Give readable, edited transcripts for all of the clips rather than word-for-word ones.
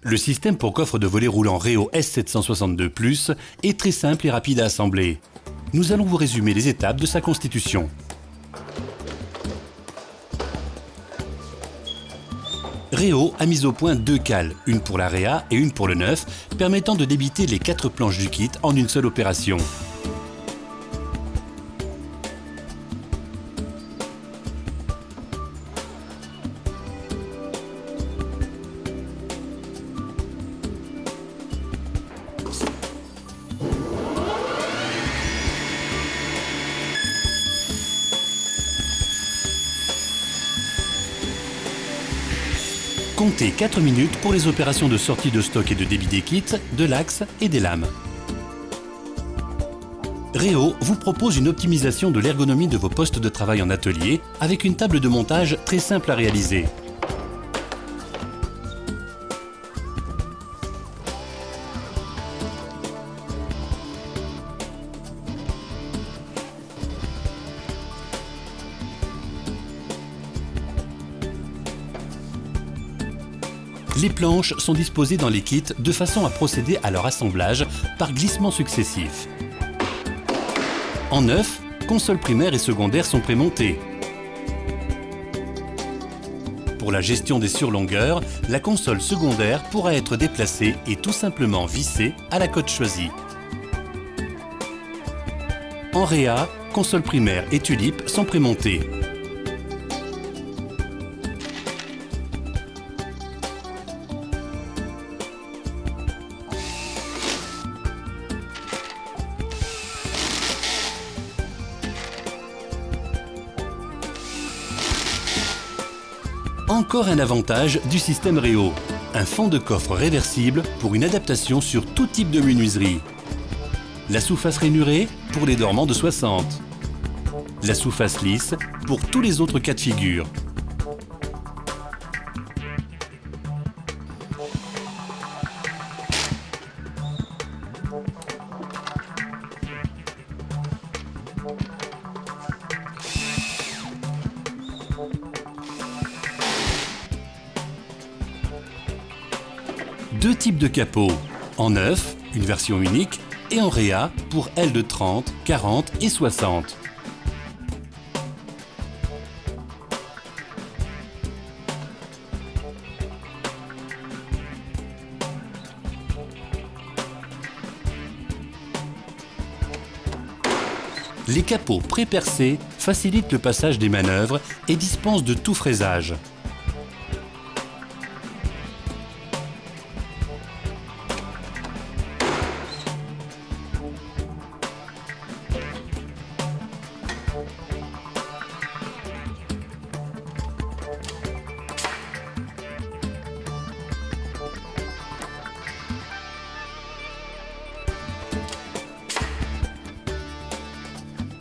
Le système pour coffre de volets roulant Réo S762+ est très simple et rapide à assembler. Nous allons vous résumer les étapes de sa constitution. Réo a mis au point 2 cales, une pour la réa et une pour le neuf, permettant de débiter les 4 planches du kit en une seule opération. Comptez 4 minutes pour les opérations de sortie de stock et de débit des kits, de l'axe et des lames. Réo vous propose une optimisation de l'ergonomie de vos postes de travail en atelier avec une table de montage très simple à réaliser. Les planches sont disposées dans les kits de façon à procéder à leur assemblage par glissement successif. En neuf, consoles primaires et secondaires sont prémontées. Pour la gestion des surlongueurs, la console secondaire pourra être déplacée et tout simplement vissée à la cote choisie. En réa, console primaire et tulipe sont prémontées. Encore un avantage du système Réo, un fond de coffre réversible pour une adaptation sur tout type de menuiserie. La sous-face rainurée pour les dormants de 60. La sous-face lisse pour tous les autres cas de figure. Deux types de capots, en neuf, une version unique, et en réa pour ailes de 30, 40 et 60. Les capots pré-percés facilitent le passage des manœuvres et dispensent de tout fraisage.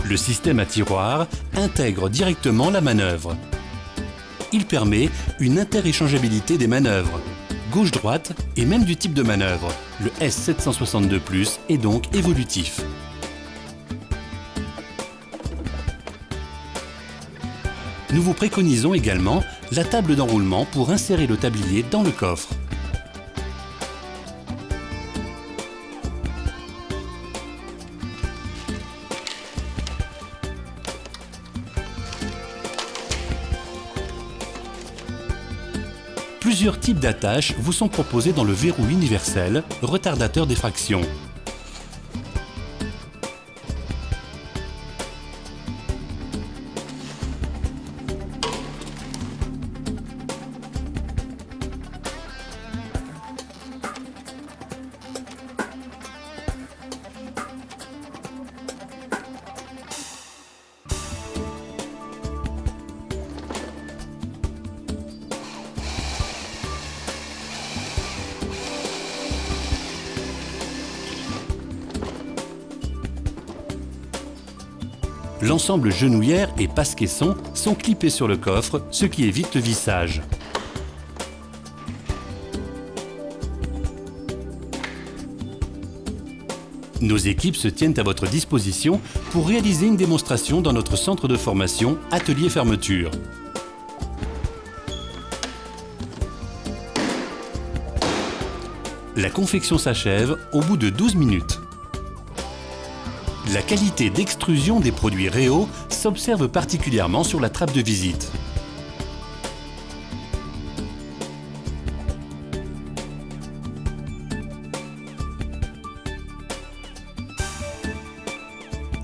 Le système à tiroir intègre directement la manœuvre. Il permet une interéchangeabilité des manœuvres, gauche-droite et même du type de manœuvre. Le S762+ est donc évolutif. Nous vous préconisons également la table d'enroulement pour insérer le tablier dans le coffre. Plusieurs types d'attaches vous sont proposés dans le verrou universel, retardateur d'effraction. L'ensemble genouillère et passe-caisson sont clippés sur le coffre, ce qui évite le vissage. Nos équipes se tiennent à votre disposition pour réaliser une démonstration dans notre centre de formation Atelier Fermeture. La confection s'achève au bout de 12 minutes. La qualité d'extrusion des produits Réo s'observe particulièrement sur la trappe de visite.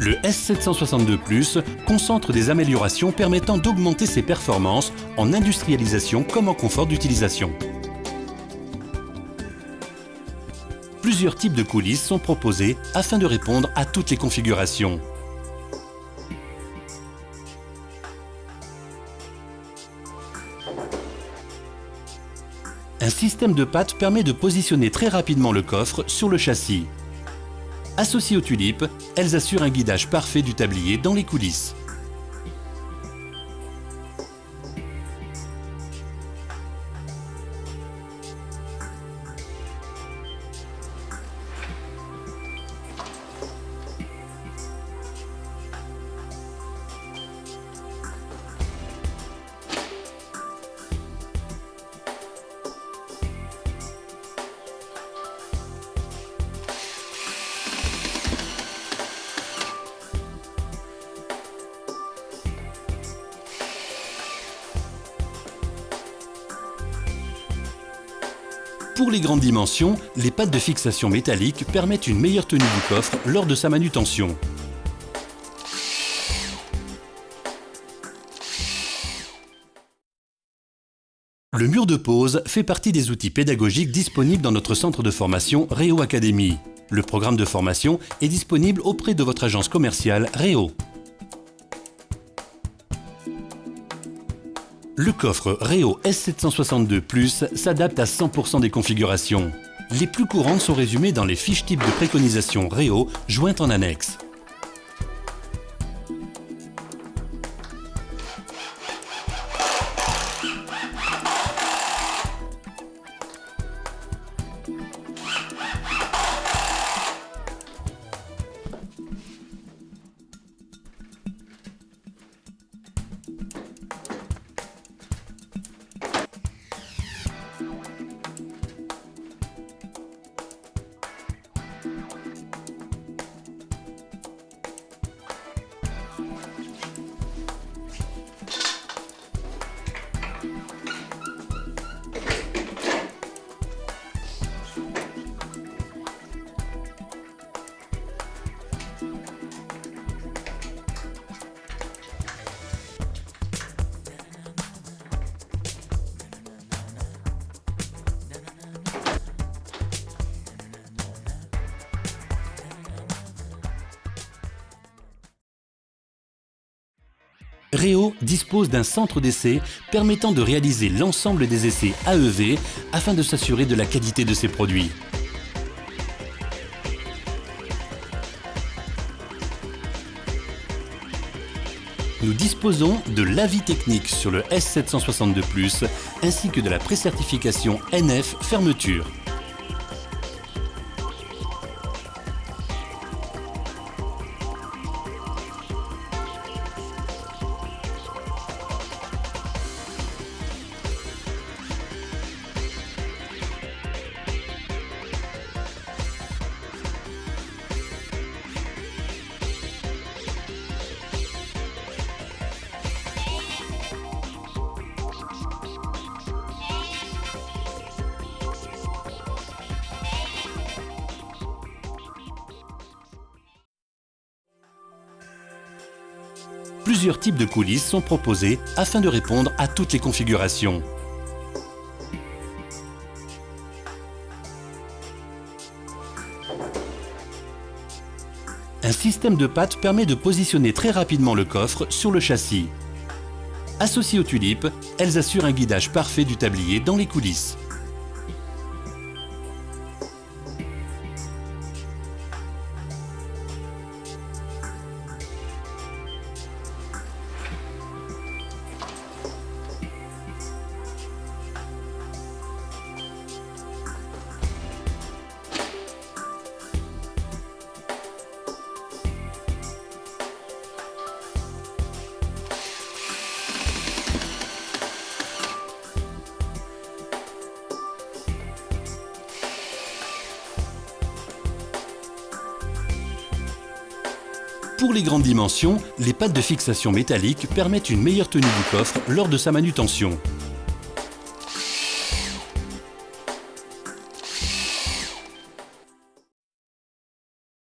Le S762 Plus concentre des améliorations permettant d'augmenter ses performances en industrialisation comme en confort d'utilisation. Plusieurs types de coulisses sont proposés afin de répondre à toutes les configurations. Un système de pattes permet de positionner très rapidement le coffre sur le châssis. Associées aux tulipes, elles assurent un guidage parfait du tablier dans les coulisses. Pour les grandes dimensions, les pattes de fixation métalliques permettent une meilleure tenue du coffre lors de sa manutention. Le mur de pose fait partie des outils pédagogiques disponibles dans notre centre de formation Réo Academy. Le programme de formation est disponible auprès de votre agence commerciale Réo. Le coffre Réo S762 Plus s'adapte à 100% des configurations. Les plus courantes sont résumées dans les fiches types de préconisation Réo jointes en annexe. Réo dispose d'un centre d'essai permettant de réaliser l'ensemble des essais AEV afin de s'assurer de la qualité de ses produits. Nous disposons de l'avis technique sur le S762 Plus ainsi que de la précertification NF fermeture. Plusieurs types de coulisses sont proposés afin de répondre à toutes les configurations. Un système de pattes permet de positionner très rapidement le coffre sur le châssis. Associées aux tulipes, elles assurent un guidage parfait du tablier dans les coulisses. Pour les grandes dimensions, les pattes de fixation métalliques permettent une meilleure tenue du coffre lors de sa manutention.